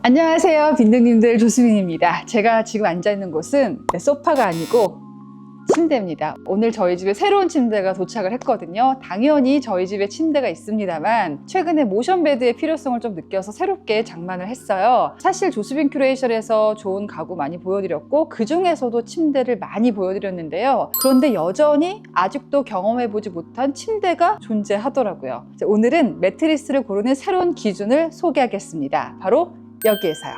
안녕하세요, 빈둥님들. 조수민입니다. 제가 지금 앉아있는 곳은 소파가 아니고 침대입니다. 오늘 저희 집에 새로운 침대가 도착을 했거든요. 당연히 저희 집에 침대가 있습니다만 최근에 모션베드의 필요성을 좀 느껴서 새롭게 장만을 했어요. 사실 조수빈 큐레이션에서 좋은 가구 많이 보여드렸고 그 중에서도 침대를 많이 보여드렸는데요. 그런데 여전히 아직도 경험해보지 못한 침대가 존재하더라고요. 오늘은 매트리스를 고르는 새로운 기준을 소개하겠습니다. 바로 여기에서요.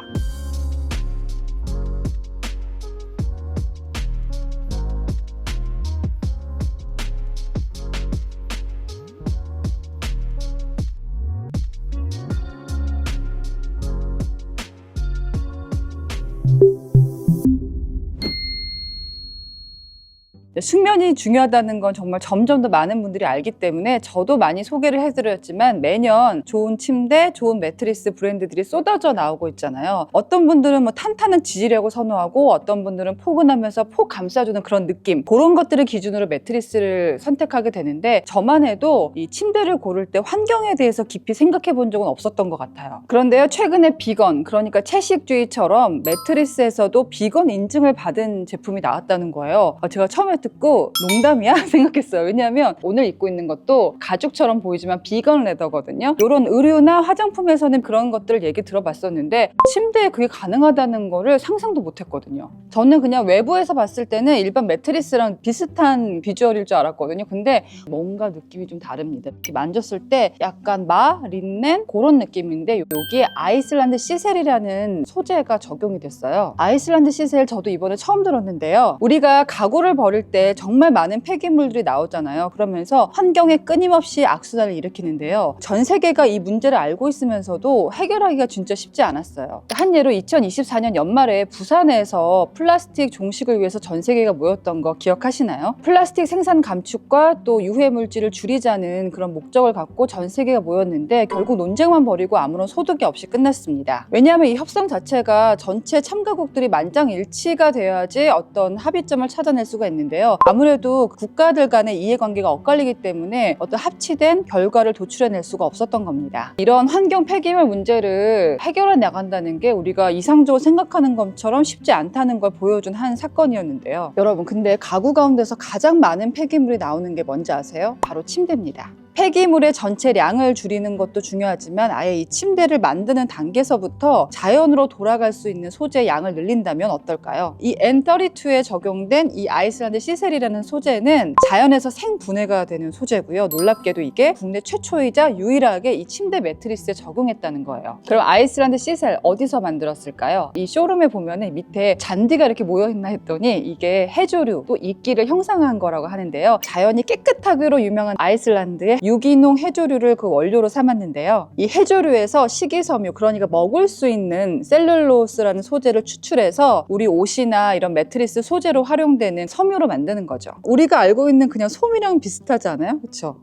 숙면이 중요하다는 건 정말 점점 더 많은 분들이 알기 때문에 저도 많이 소개를 해드렸지만 매년 좋은 침대, 좋은 매트리스 브랜드들이 쏟아져 나오고 있잖아요. 어떤 분들은 뭐 탄탄한 지지력을 선호하고 어떤 분들은 포근하면서 폭 감싸주는 그런 느낌, 그런 것들을 기준으로 매트리스를 선택하게 되는데 저만 해도 이 침대를 고를 때 환경에 대해서 깊이 생각해 본 적은 없었던 것 같아요. 그런데요, 최근에 비건, 그러니까 채식주의처럼 매트리스에서도 비건 인증을 받은 제품이 나왔다는 거예요. 제가 처음에 듣고 농담이야? 생각했어요. 왜냐하면 오늘 입고 있는 것도 가죽처럼 보이지만 비건 레더거든요. 이런 의류나 화장품에서는 그런 것들을 얘기 들어봤었는데 침대에 그게 가능하다는 거를 상상도 못했거든요. 저는 그냥 외부에서 봤을 때는 일반 매트리스랑 비슷한 비주얼일 줄 알았거든요. 근데 뭔가 느낌이 좀 다릅니다. 이렇게 만졌을 때 약간 린넨 그런 느낌인데 여기에 아이슬란드 시셀이라는 소재가 적용이 됐어요. 아이슬란드 시셀 저도 이번에 처음 들었는데요. 우리가 가구를 버릴 때 정말 많은 폐기물들이 나오잖아요. 그러면서 환경에 끊임없이 악순환을 일으키는데요. 전 세계가 이 문제를 알고 있으면서도 해결하기가 진짜 쉽지 않았어요. 한 예로 2024년 연말에 부산에서 플라스틱 종식을 위해서 전 세계가 모였던 거 기억하시나요? 플라스틱 생산 감축과 또 유해 물질을 줄이자는 그런 목적을 갖고 전 세계가 모였는데 결국 논쟁만 벌이고 아무런 소득이 없이 끝났습니다. 왜냐하면 이 협상 자체가 전체 참가국들이 만장일치가 되어야지 어떤 합의점을 찾아낼 수가 있는데요. 아무래도 국가들 간의 이해관계가 엇갈리기 때문에 어떤 합치된 결과를 도출해낼 수가 없었던 겁니다. 이런 환경 폐기물 문제를 해결해 나간다는 게 우리가 이상적으로 생각하는 것처럼 쉽지 않다는 걸 보여준 한 사건이었는데요. 여러분, 근데 가구 가운데서 가장 많은 폐기물이 나오는 게 뭔지 아세요? 바로 침대입니다. 폐기물의 전체량을 줄이는 것도 중요하지만 아예 이 침대를 만드는 단계서부터 자연으로 돌아갈 수 있는 소재의 양을 늘린다면 어떨까요? 이 N32에 적용된 이 아이슬란드 시셀이라는 소재는 자연에서 생분해가 되는 소재고요. 놀랍게도 이게 국내 최초이자 유일하게 이 침대 매트리스에 적용했다는 거예요. 그럼 아이슬란드 시셀 어디서 만들었을까요? 이 쇼룸에 보면은 밑에 잔디가 이렇게 모여있나 했더니 이게 해조류 또 이끼를 형상한 거라고 하는데요. 자연이 깨끗하기로 유명한 아이슬란드의 유기농 해조류를 그 원료로 삼았는데요. 이 해조류에서 식이섬유, 그러니까 먹을 수 있는 셀룰로스라는 소재를 추출해서 우리 옷이나 이런 매트리스 소재로 활용되는 섬유로 만드는 거죠. 우리가 알고 있는 그냥 솜이랑 비슷하지 않아요? 그렇죠?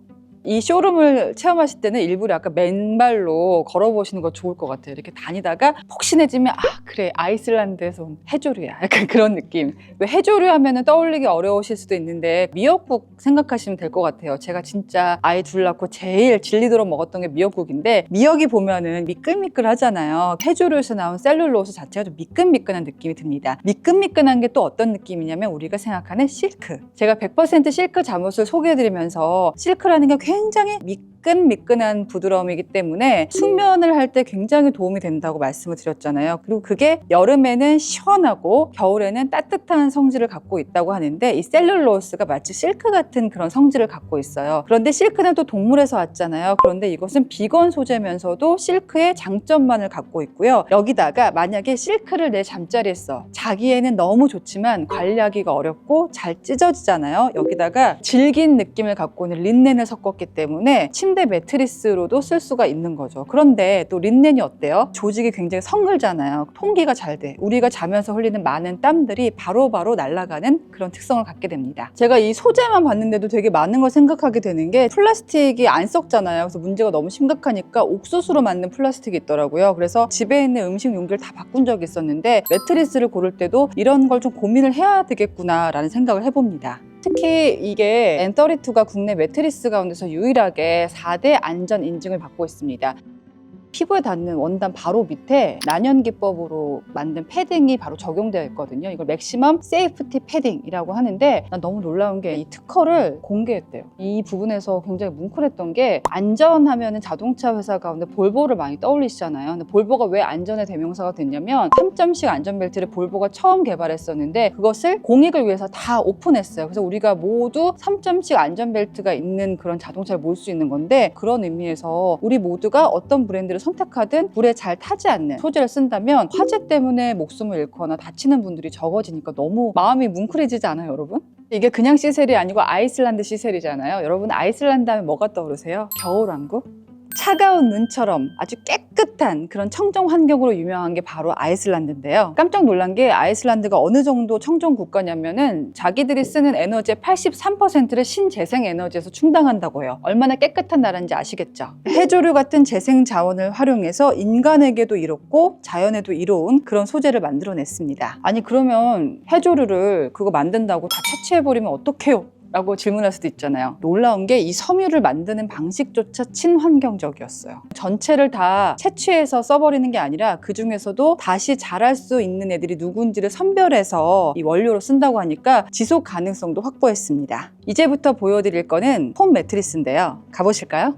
이 쇼룸을 체험하실 때는 일부러 약간 맨발로 걸어보시는 거 좋을 것 같아요. 이렇게 다니다가 폭신해지면 그래, 아이슬란드에서 온 해조류야. 약간 그런 느낌. 왜 해조류 하면은 떠올리기 어려우실 수도 있는데 미역국 생각하시면 될 것 같아요. 제가 진짜 아이 둘 낳고 제일 질리도록 먹었던 게 미역국인데 미역이 보면은 미끌미끌하잖아요. 해조류에서 나온 셀룰로스 자체가 좀 미끈미끈한 느낌이 듭니다. 미끈미끈한 게 또 어떤 느낌이냐면 우리가 생각하는 실크. 제가 100% 실크 잠옷을 소개해드리면서 실크라는 게 굉장히 미끈미끈한 부드러움이기 때문에 숙면을 할 때 굉장히 도움이 된다고 말씀을 드렸잖아요. 그리고 그게 여름에는 시원하고 겨울에는 따뜻한 성질을 갖고 있다고 하는데 이 셀룰로스가 마치 실크 같은 그런 성질을 갖고 있어요. 그런데 실크는 또 동물에서 왔잖아요. 그런데 이것은 비건 소재면서도 실크의 장점만을 갖고 있고요. 여기다가 만약에 실크를 내 잠자리에 써, 자기에는 너무 좋지만 관리하기가 어렵고 잘 찢어지잖아요. 여기다가 질긴 느낌을 갖고 있는 린넨을 섞었기 때문에 침대 매트리스로도 쓸 수가 있는 거죠. 그런데 또 린넨이 어때요? 조직이 굉장히 성글잖아요. 통기가 잘 돼. 우리가 자면서 흘리는 많은 땀들이 바로바로 날아가는 그런 특성을 갖게 됩니다. 제가 이 소재만 봤는데도 되게 많은 걸 생각하게 되는 게 플라스틱이 안 썩잖아요. 그래서 문제가 너무 심각하니까 옥수수로 만든 플라스틱이 있더라고요. 그래서 집에 있는 음식 용기를 다 바꾼 적이 있었는데 매트리스를 고를 때도 이런 걸 좀 고민을 해야 되겠구나 라는 생각을 해봅니다. 특히 이게 N32가 국내 매트리스 가운데서 유일하게 4대 안전 인증을 받고 있습니다. 피부에 닿는 원단 바로 밑에 난연기법으로 만든 패딩이 바로 적용되어 있거든요. 이걸 맥시멈 세이프티 패딩이라고 하는데 난 너무 놀라운 게 이 특허를 공개했대요. 이 부분에서 굉장히 뭉클했던 게 안전하면 자동차 회사 가운데 볼보를 많이 떠올리시잖아요. 근데 볼보가 왜 안전의 대명사가 됐냐면 3점식 안전벨트를 볼보가 처음 개발했었는데 그것을 공익을 위해서 다 오픈했어요. 그래서 우리가 모두 3점식 안전벨트가 있는 그런 자동차를 몰 수 있는 건데 그런 의미에서 우리 모두가 어떤 브랜드를 선택하든 불에 잘 타지 않는 소재를 쓴다면 화재 때문에 목숨을 잃거나 다치는 분들이 적어지니까 너무 마음이 뭉클해지지 않아요, 여러분? 이게 그냥 시셀이 아니고 아이슬란드 시셀이잖아요. 여러분 아이슬란드 하면 뭐가 떠오르세요? 겨울왕국? 차가운 눈처럼 아주 깨끗한 그런 청정 환경으로 유명한 게 바로 아이슬란드인데요. 깜짝 놀란 게 아이슬란드가 어느 정도 청정 국가냐면은 자기들이 쓰는 에너지의 83%를 신재생 에너지에서 충당한다고 해요. 얼마나 깨끗한 나라인지 아시겠죠? 해조류 같은 재생 자원을 활용해서 인간에게도 이롭고 자연에도 이로운 그런 소재를 만들어냈습니다. 아니 그러면 해조류를 그거 만든다고 다 채취해버리면 어떡해요? 라고 질문할 수도 있잖아요. 놀라운 게 이 섬유를 만드는 방식조차 친환경적이었어요. 전체를 다 채취해서 써버리는 게 아니라 그 중에서도 다시 자랄 수 있는 애들이 누군지를 선별해서 이 원료로 쓴다고 하니까 지속 가능성도 확보했습니다. 이제부터 보여드릴 거는 폼 매트리스인데요. 가보실까요?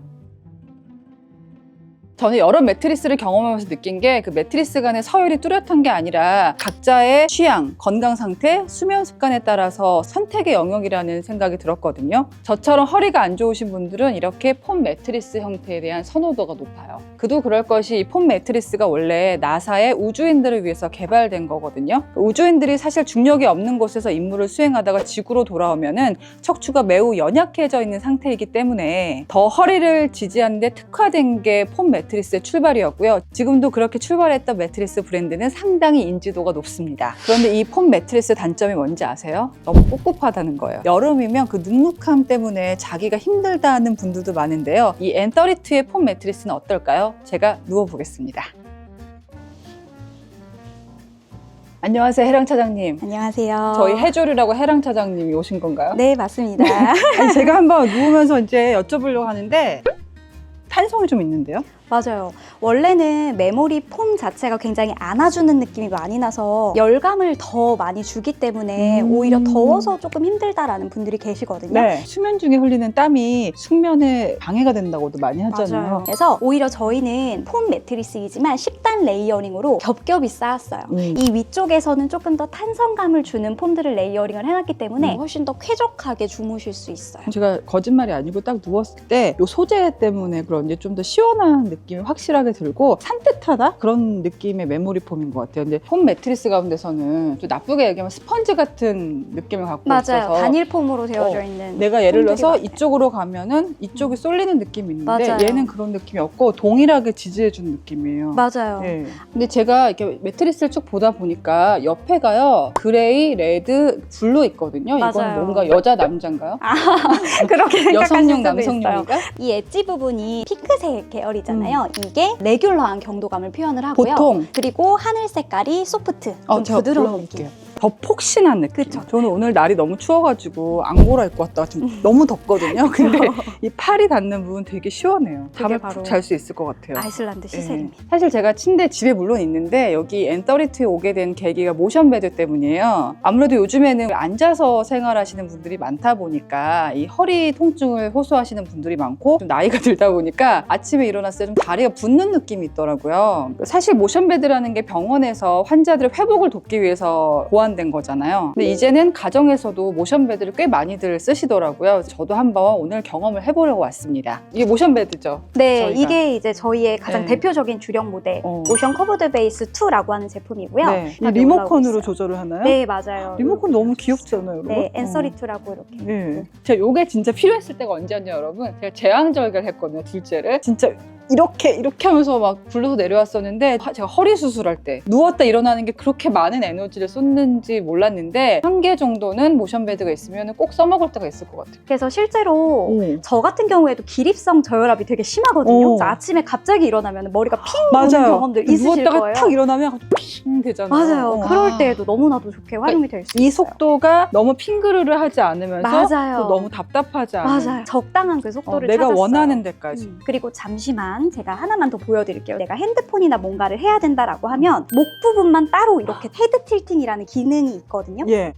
저는 여러 매트리스를 경험하면서 느낀 게 그 매트리스 간의 서열이 뚜렷한 게 아니라 각자의 취향, 건강 상태, 수면 습관에 따라서 선택의 영역이라는 생각이 들었거든요. 저처럼 허리가 안 좋으신 분들은 이렇게 폼 매트리스 형태에 대한 선호도가 높아요. 그도 그럴 것이 이 폼 매트리스가 원래 나사의 우주인들을 위해서 개발된 거거든요. 우주인들이 사실 중력이 없는 곳에서 임무를 수행하다가 지구로 돌아오면은 척추가 매우 연약해져 있는 상태이기 때문에 더 허리를 지지하는 데 특화된 게 폼 매트리스의 출발이었고요. 지금도 그렇게 출발했던 매트리스 브랜드는 상당히 인지도가 높습니다. 그런데 이 폼 매트리스 단점이 뭔지 아세요? 너무 꿉꿉하다는 거예요. 여름이면 그 눅눅함 때문에 자기가 힘들다는 분들도 많은데요. 이 N32의 폼 매트리스는 어떨까요? 제가 누워보겠습니다. 안녕하세요, 해랑 차장님. 안녕하세요. 저희 해조류라고 해랑 차장님이 오신 건가요? 네, 맞습니다. 아니, 제가 한번 누우면서 이제 여쭤보려고 하는데 탄성이 좀 있는데요? 맞아요. 원래는 메모리 폼 자체가 굉장히 안아주는 느낌이 많이 나서 열감을 더 많이 주기 때문에 오히려 더워서 조금 힘들다라는 분들이 계시거든요. 네. 수면 중에 흘리는 땀이 숙면에 방해가 된다고도 많이 하잖아요. 맞아요. 그래서 오히려 저희는 폼 매트리스이지만 10단 레이어링으로 겹겹이 쌓았어요. 이 위쪽에서는 조금 더 탄성감을 주는 폼들을 레이어링을 해놨기 때문에 훨씬 더 쾌적하게 주무실 수 있어요. 제가 거짓말이 아니고 딱 누웠을 때 이 소재 때문에 그런지 좀 더 시원한 느낌이 확실하게 들고 산뜻하다? 그런 느낌의 메모리 폼인 것 같아요. 근데 폼 매트리스 가운데서는 좀 나쁘게 얘기하면 스펀지 같은 느낌을 갖고 맞아요. 있어서 단일 폼으로 되어져 있는 내가 예를 들어서 많아요. 이쪽으로 가면은 이쪽이 쏠리는 느낌이 있는데 맞아요. 얘는 그런 느낌이 없고 동일하게 지지해주는 느낌이에요. 맞아요. 네. 근데 제가 이렇게 매트리스를 쭉 보다 보니까 옆에가요 그레이, 레드, 블루 있거든요. 이건 맞아요. 뭔가 여자 남자인가요? 그렇게 생각하실 여성용, 수도 남성용인가? 있어요. 이 엣지 부분이 핑크색 계열이잖아요. 이게 레귤러한 경도감을 표현을 하고요. 보통 그리고 하늘 색깔이 소프트, 좀 제가 부드러운 불러볼게요. 느낌. 더 폭신한 느낌. 그쵸. 저는 오늘 날이 너무 추워가지고 앙고라 입고 왔다가 지금 너무 덥거든요. 근데 이 팔이 닿는 부분 되게 시원해요. 그게 잠을 바로 푹 잘 수 있을 것 같아요. 아이슬란드 시셀입니다. 사실 제가 침대 집에 물론 있는데 여기 N32에 오게 된 계기가 모션 베드 때문이에요. 아무래도 요즘에는 앉아서 생활하시는 분들이 많다 보니까 이 허리 통증을 호소하시는 분들이 많고 좀 나이가 들다 보니까 아침에 일어났을 때 좀 다리가 붓는 느낌이 있더라고요. 사실 모션 베드라는 게 병원에서 환자들의 회복을 돕기 위해서 고안된 거잖아요. 근데 이제는 가정에서도 모션 베드를 꽤 많이들 쓰시더라고요. 저도 한번 오늘 경험을 해보려고 왔습니다. 이게 모션 베드죠? 네, 저희가. 이게 이제 저희의 가장 네. 대표적인 주력 모델 모션 커버드 베이스 2라고 하는 제품이고요. 네. 이 여기 리모컨으로 올라오고 있어요. 조절을 하나요? 네, 맞아요. 리모컨 너무 귀엽잖아요, 여러분. 네, N32라고 이렇게. 네. 제가 요게 진짜 필요했을 때가 언제였냐, 여러분? 제가 제왕절개를 했거든요, 둘째를. 진짜 이렇게 하면서 막 굴러서 내려왔었는데 제가 허리 수술할 때 누웠다 일어나는 게 그렇게 많은 에너지를 쏟는지 몰랐는데 1개 정도는 모션 베드가 있으면 꼭 써먹을 때가 있을 것 같아요. 그래서 실제로 저 같은 경우에도 기립성 저혈압이 되게 심하거든요. 오. 그래서 아침에 갑자기 일어나면 머리가 핑 도는 맞아요. 경험들 있으실 누웠다가 거예요. 탁 일어나면 핑 되잖아요. 맞아요. 그럴 때에도 너무나도 좋게 활용이 될 수 있어요. 이 속도가 너무 핑그르르 하지 않으면서 맞아요. 또 너무 답답하지 않은 맞아요. 적당한 그 속도를 내가 찾았어요. 원하는 데까지. 그리고 잠시만 제가 하나만 더 보여드릴게요. 내가 핸드폰이나 뭔가를 해야 된다라고 하면 목 부분만 따로 이렇게 헤드 틸팅이라는 기능이 있거든요. 예.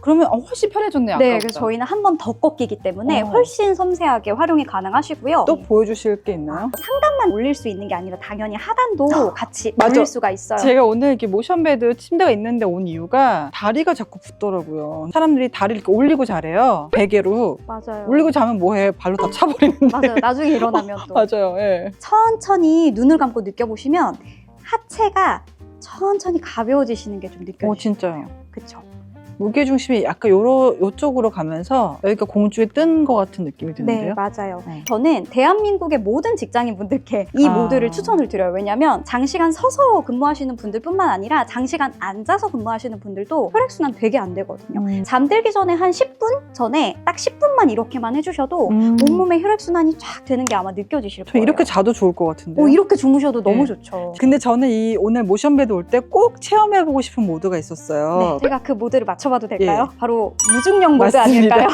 그러면 훨씬 편해졌네요. 네, 아까보다. 그래서 저희는 한 번 더 꺾이기 때문에 어. 훨씬 섬세하게 활용이 가능하시고요. 또 보여주실 게 있나요? 상단만 올릴 수 있는 게 아니라 당연히 하단도 같이 맞아. 올릴 수가 있어요. 제가 오늘 이렇게 모션베드 침대가 있는데 온 이유가 다리가 자꾸 붓더라고요. 사람들이 다리를 이렇게 올리고 자래요. 베개로. 맞아요. 올리고 자면 뭐해? 발로 다 차버리는데. 맞아요. 나중에 일어나면 또 맞아요. 예. 천천히 눈을 감고 느껴보시면 하체가 천천히 가벼워지시는 게 좀 느껴져요. 진짜요. 그쵸? 무게중심이 약간 요쪽으로 가면서 여기가 공중에 뜬 것 같은 느낌이 드는데요. 네, 맞아요. 네. 저는 대한민국의 모든 직장인분들께 이 모드를 추천을 드려요. 왜냐하면 장시간 서서 근무하시는 분들뿐만 아니라 장시간 앉아서 근무하시는 분들도 혈액순환 되게 안 되거든요. 잠들기 전에 한 10분 전에 딱 10분만 이렇게만 해주셔도 온몸에 혈액순환이 쫙 되는 게 아마 느껴지실 저 거예요. 이렇게 자도 좋을 것 같은데요. 이렇게 주무셔도 너무 네. 좋죠. 근데 저는 이 오늘 모션베드 올 때 꼭 체험해보고 싶은 모드가 있었어요. 네, 제가 그 모드를 맞춰봐도 될까요? 바로 무중력 모드 맞습니다. 아닐까요?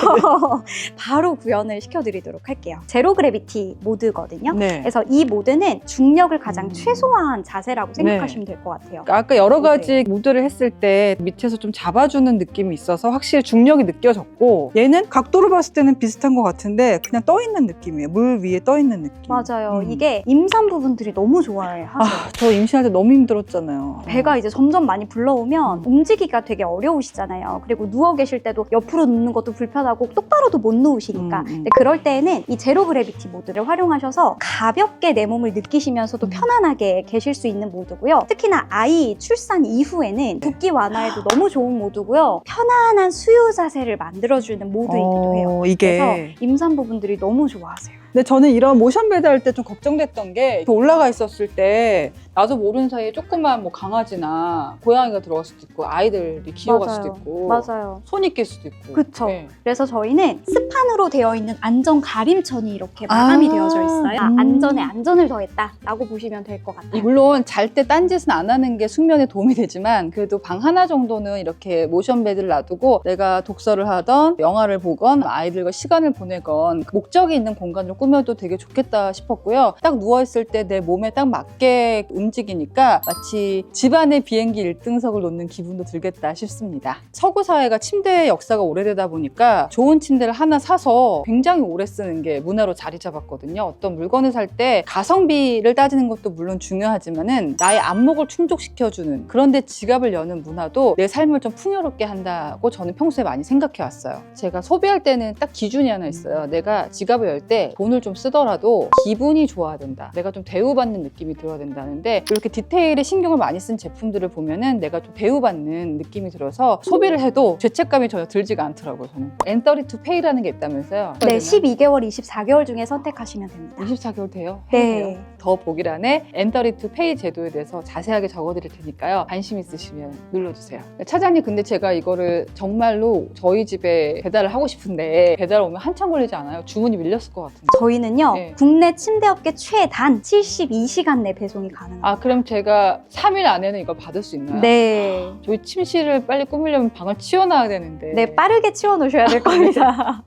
바로 구현을 시켜드리도록 할게요. 제로 그래비티 모드거든요. 네. 그래서 이 모드는 중력을 가장 최소화한 자세라고 생각하시면 될 것 같아요. 아까 여러 가지 모드를 했을 때 밑에서 좀 잡아주는 느낌이 있어서 확실히 중력이 느껴졌고, 얘는 각도로 봤을 때는 비슷한 것 같은데 그냥 떠있는 느낌이에요. 물 위에 떠있는 느낌. 맞아요. 이게 임산부분들이 너무 좋아해 하세요. 저 임신할 때 너무 힘들었잖아요. 배가 이제 점점 많이 불러오면 움직이기가 되게 어려우시잖아요. 그리고 누워 계실 때도 옆으로 눕는 것도 불편하고 똑바로도 못 누우시니까. 근데 그럴 때에는 이 제로 그래비티 모드를 활용하셔서 가볍게 내 몸을 느끼시면서도 편안하게 계실 수 있는 모드고요. 특히나 아이 출산 이후에는 붓기 완화에도 너무 좋은 모드고요. 편안한 수유 자세를 만들어주는 모드이기도 해요. 이게. 그래서 임산부분들이 너무 좋아하세요. 근데 저는 이런 모션베드 할 때 좀 걱정됐던 게, 이렇게 올라가 있었을 때 나도 모르는 사이에 조그만 뭐 강아지나 고양이가 들어갈 수도 있고, 아이들이 기어갈 맞아요. 수도 있고, 맞아요. 손이 낄 수도 있고. 그쵸. 네. 그래서 저희는 스판으로 되어 있는 안전 가림천이 이렇게 마감이 되어져 있어요. 안전에 안전을 더했다라고 보시면 될 것 같아요. 물론 잘 때 딴짓은 안 하는 게 숙면에 도움이 되지만, 그래도 방 하나 정도는 이렇게 모션베드를 놔두고 내가 독서를 하던 영화를 보건 아이들과 시간을 보내건 목적이 있는 공간을 꾸며도 되게 좋겠다 싶었고요. 딱 누워있을 때 내 몸에 딱 맞게 움직이니까 마치 집안의 비행기 1등석을 놓는 기분도 들겠다 싶습니다. 서구 사회가 침대의 역사가 오래되다 보니까 좋은 침대를 하나 사서 굉장히 오래 쓰는 게 문화로 자리 잡았거든요. 어떤 물건을 살 때 가성비를 따지는 것도 물론 중요하지만은 나의 안목을 충족시켜주는, 그런데 지갑을 여는 문화도 내 삶을 좀 풍요롭게 한다고 저는 평소에 많이 생각해 왔어요. 제가 소비할 때는 딱 기준이 하나 있어요. 내가 지갑을 열 때 돈을 좀 쓰더라도 기분이 좋아야 된다. 내가 좀 대우받는 느낌이 들어야 된다는데, 이렇게 디테일에 신경을 많이 쓴 제품들을 보면은 내가 좀 대우받는 느낌이 들어서 소비를 해도 죄책감이 전혀 들지가 않더라고요. 저는 엔더리투 페이라는 게 있다면서요. 네, 12개월, 24개월 중에 선택하시면 됩니다. 24개월 돼요? 네. 돼요. 더 보기란에 엔더리투 페이 제도에 대해서 자세하게 적어드릴 테니까요. 관심 있으시면 눌러주세요. 차장님, 근데 제가 이거를 정말로 저희 집에 배달을 하고 싶은데 배달 오면 한참 걸리지 않아요? 주문이 밀렸을 것 같은데. 저희는요, 네. 국내 침대업계 최단 72시간 내 배송이 가능합니다. 그럼 제가 3일 안에는 이걸 받을 수 있나요? 네. 저희 침실을 빨리 꾸미려면 방을 치워놔야 되는데. 네, 빠르게 치워놓으셔야 될 겁니다.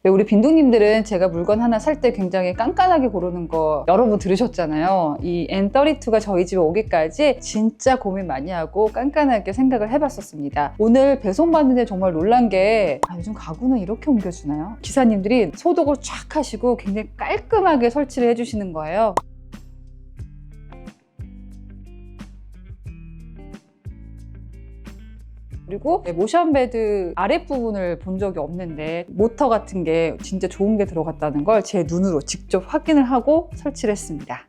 네, 우리 빈둥님들은 제가 물건 하나 살 때 굉장히 깐깐하게 고르는 거 여러 번 들으셨잖아요. 이 N32가 저희 집에 오기까지 진짜 고민 많이 하고 깐깐하게 생각을 해봤었습니다. 오늘 배송받는데 정말 놀란 게, 요즘 가구는 이렇게 옮겨주나요? 기사님들이 소독을 쫙 하시고 굉장히 깔끔하게 설치를 해주시는 거예요. 그리고 모션베드 아랫부분을 본 적이 없는데 모터 같은 게 진짜 좋은 게 들어갔다는 걸 제 눈으로 직접 확인을 하고 설치를 했습니다.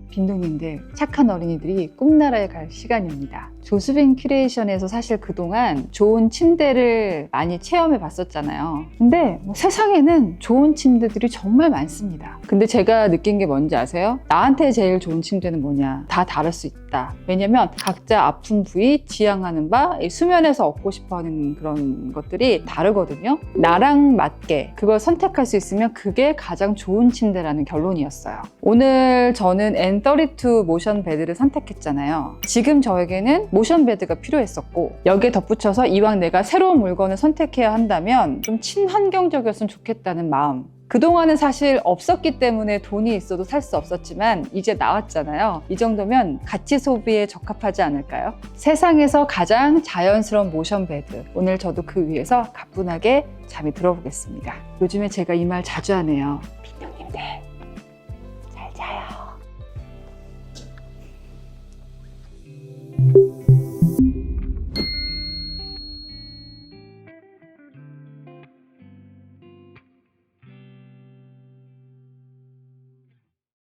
빈둥님들, 착한 어린이들이 꿈나라에 갈 시간입니다. 조수빈 큐레이션에서 사실 그동안 좋은 침대를 많이 체험해 봤었잖아요. 근데 뭐 세상에는 좋은 침대들이 정말 많습니다. 근데 제가 느낀 게 뭔지 아세요? 나한테 제일 좋은 침대는 뭐냐? 다 다를 수 있다. 왜냐면 각자 아픈 부위, 지향하는 바, 이 수면에서 얻고 싶어 하는 그런 것들이 다르거든요. 나랑 맞게 그걸 선택할 수 있으면 그게 가장 좋은 침대라는 결론이었어요. 오늘 저는 N32 모션 베드를 선택했잖아요. 지금 저에게는 모션 베드가 필요했었고, 여기에 덧붙여서 이왕 내가 새로운 물건을 선택해야 한다면 좀 친환경적이었으면 좋겠다는 마음. 그동안은 사실 없었기 때문에 돈이 있어도 살 수 없었지만 이제 나왔잖아요. 이 정도면 가치 소비에 적합하지 않을까요? 세상에서 가장 자연스러운 모션 베드. 오늘 저도 그 위에서 가뿐하게 잠이 들어보겠습니다. 요즘에 제가 이 말 자주 하네요. 빈정님들.